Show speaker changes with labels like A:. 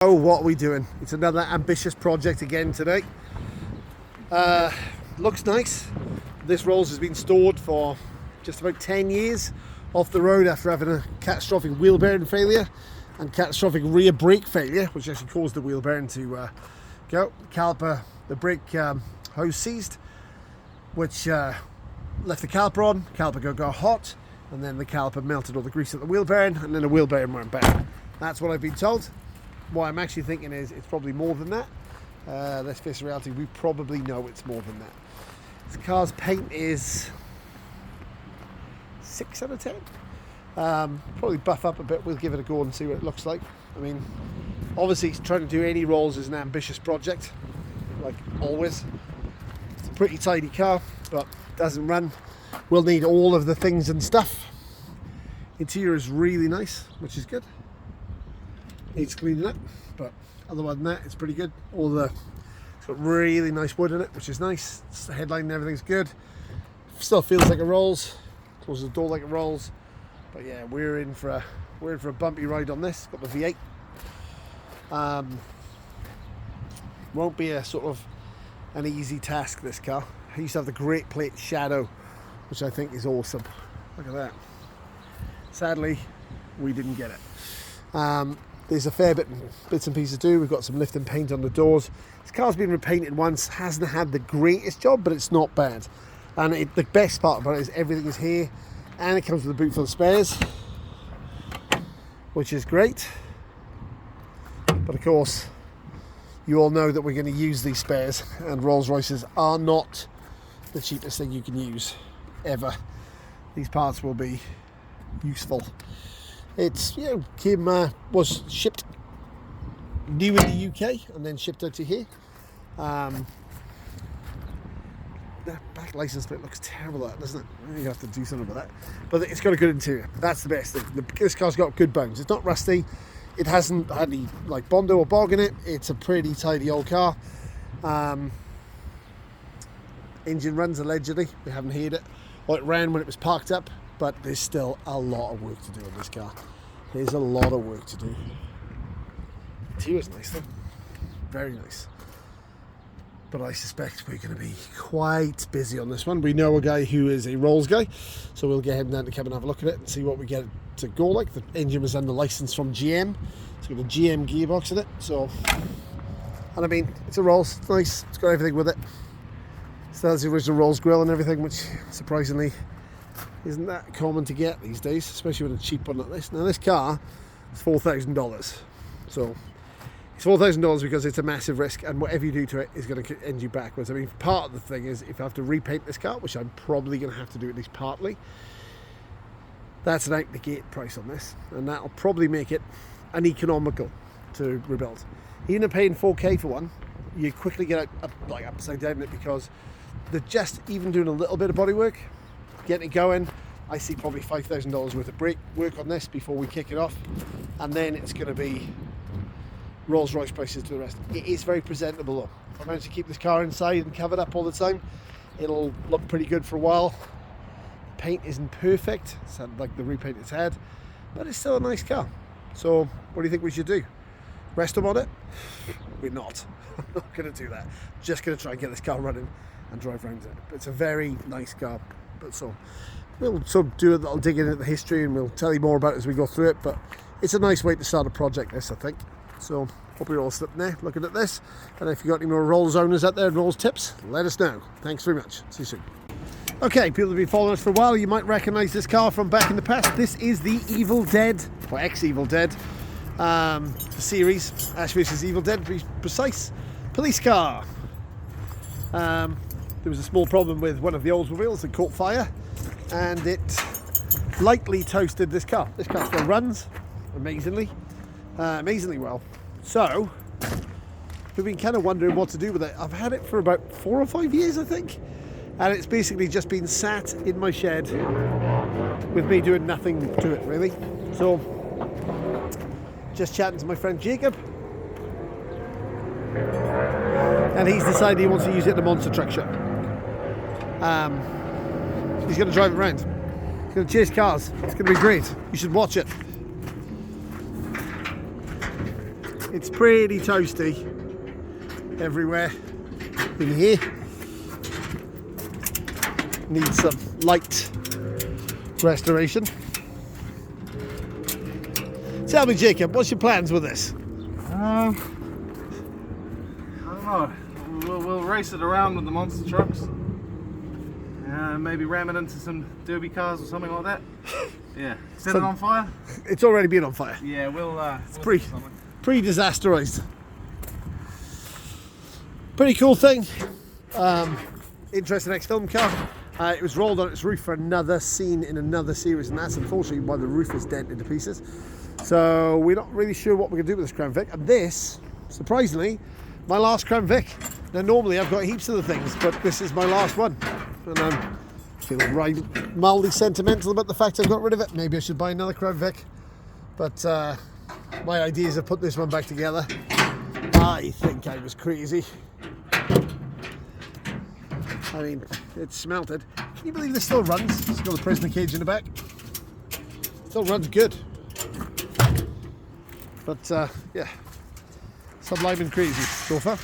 A: Oh, what are we doing? It's another ambitious project again today. Looks nice. This Rolls has been stored for just about 10 years off the road after having a catastrophic wheel bearing failure and catastrophic rear brake failure, which actually caused the wheel bearing to go. Caliper, the brake hose seized, which left the caliper on. Caliper got hot, and then the caliper melted all the grease at the wheel bearing, and then the wheel bearing went bad. That's what I've been told. What I'm actually thinking is it's probably more than that. Let's face reality, we probably know it's more than that. This car's paint is 6 out of 10. Probably buff up a bit. We'll give it a go and see what it looks like. I mean, obviously trying to do any Rolls is an ambitious project, like always. It's a pretty tidy car, but doesn't run. We'll need all of the things and stuff. Interior is really nice, which is good. Needs cleaning up, but other than that, it's pretty good. It's got really nice wood in it, which is nice. The headline and everything's good. Still feels like a Rolls. Closes the door like a Rolls. But yeah, we're in for a bumpy ride on this. Got the V8. Won't be a sort of an easy task, this car. I used to have the Great Plate Shadow, which I think is awesome. Look at that. Sadly, we didn't get it. There's a fair bits and pieces to do. We've got some lift and paint on the doors. This car's been repainted once, hasn't had the greatest job, but it's not bad. And the best part about it is everything is here, and it comes with a boot full of spares, which is great. But of course, you all know that we're going to use these spares, and Rolls Royces are not the cheapest thing you can use ever. These parts will be useful. It's, was shipped new in the UK and then shipped out to here. The back license plate looks terrible, doesn't it? You have to do something about that. But it's got a good interior. That's the best thing. This car's got good bones. It's not rusty. It hasn't had any like Bondo or bog in it. It's a pretty tidy old car. Engine runs allegedly. We haven't heard it. Well, it ran when it was parked up. But there's still a lot of work to do on this car. There's a lot of work to do. Interior's nice though. Very nice. But I suspect we're going to be quite busy on this one. We know a guy who is a Rolls guy, so we'll get him down to come and have a look at it and see what we get to go like. The engine was under license from GM. It's got a GM gearbox in it. So, and I mean, it's a Rolls. It's nice. It's got everything with it. Still has the original Rolls grille and everything, which surprisingly isn't that common to get these days, especially with a cheap one like this. Now this car is $4,000, so it's $4,000 because it's a massive risk, and whatever you do to it is going to end you backwards. I mean, part of the thing is if I have to repaint this car, which I'm probably going to have to do at least partly, that's an out the gate price on this, and that'll probably make it uneconomical to rebuild. Even if paying $4K for one, you quickly get upside down in it, because they're just even doing a little bit of bodywork, getting it going. I see probably $5,000 worth of brake work on this before we kick it off, and then it's going to be Rolls Royce prices to the rest. It is very presentable though. If I manage to keep this car inside and covered up all the time, it'll look pretty good for a while. The paint isn't perfect, it's not like the repaint it's had, but it's still a nice car. So what do you think we should do? Rest them on it? We're not. I'm not going to do that. Just going to try and get this car running and drive around it. But it's a very nice car. But so we'll sort of do a little dig into the history, and we'll tell you more about it as we go through it. But it's a nice way to start a project, this, I think. So hope you're all sitting there looking at this. And if you've got any more Rolls owners out there and Rolls tips, let us know. Thanks very much. See you soon. Okay, people who've been following us for a while, you might recognise this car from back in the past. This is the Evil Dead, or ex-Evil Dead, the series, Ash vs Evil Dead, to be precise, police car. There was a small problem with one of the Oldsmobiles that caught fire, and it lightly toasted this car. This car still runs amazingly well. So we've been kind of wondering what to do with it. I've had it for about 4 or 5 years, I think, and it's basically just been sat in my shed with me doing nothing to it really. So just chatting to my friend Jacob, and he's decided he wants to use it in a monster truck show. He's going to drive it around. He's going to chase cars. It's going to be great. You should watch it. It's pretty toasty everywhere in here. Needs some light restoration. Tell me, Jacob, what's your plans with this?
B: I don't know. We'll race it around with the monster trucks. Maybe ram it into some derby cars or something like that. Yeah. Set it on fire?
A: It's already been on fire.
B: Yeah, we'll
A: It's pre-disasterized. Pretty cool thing. Interesting ex-film car. It was rolled on its roof for another scene in another series, and that's unfortunately why the roof is dented to pieces. So we're not really sure what we're going to do with this Crown Vic. And this, surprisingly, my last Crown Vic. Now normally I've got heaps of the things, but this is my last one. And I'm feeling mildly sentimental about the fact I've got rid of it. Maybe I should buy another Crown Vic. But my idea is to put this one back together. I think I was crazy. I mean, it's smelted. Can you believe this still runs? It's got the prisoner cage in the back. Still runs good. But yeah, sublime and crazy so far.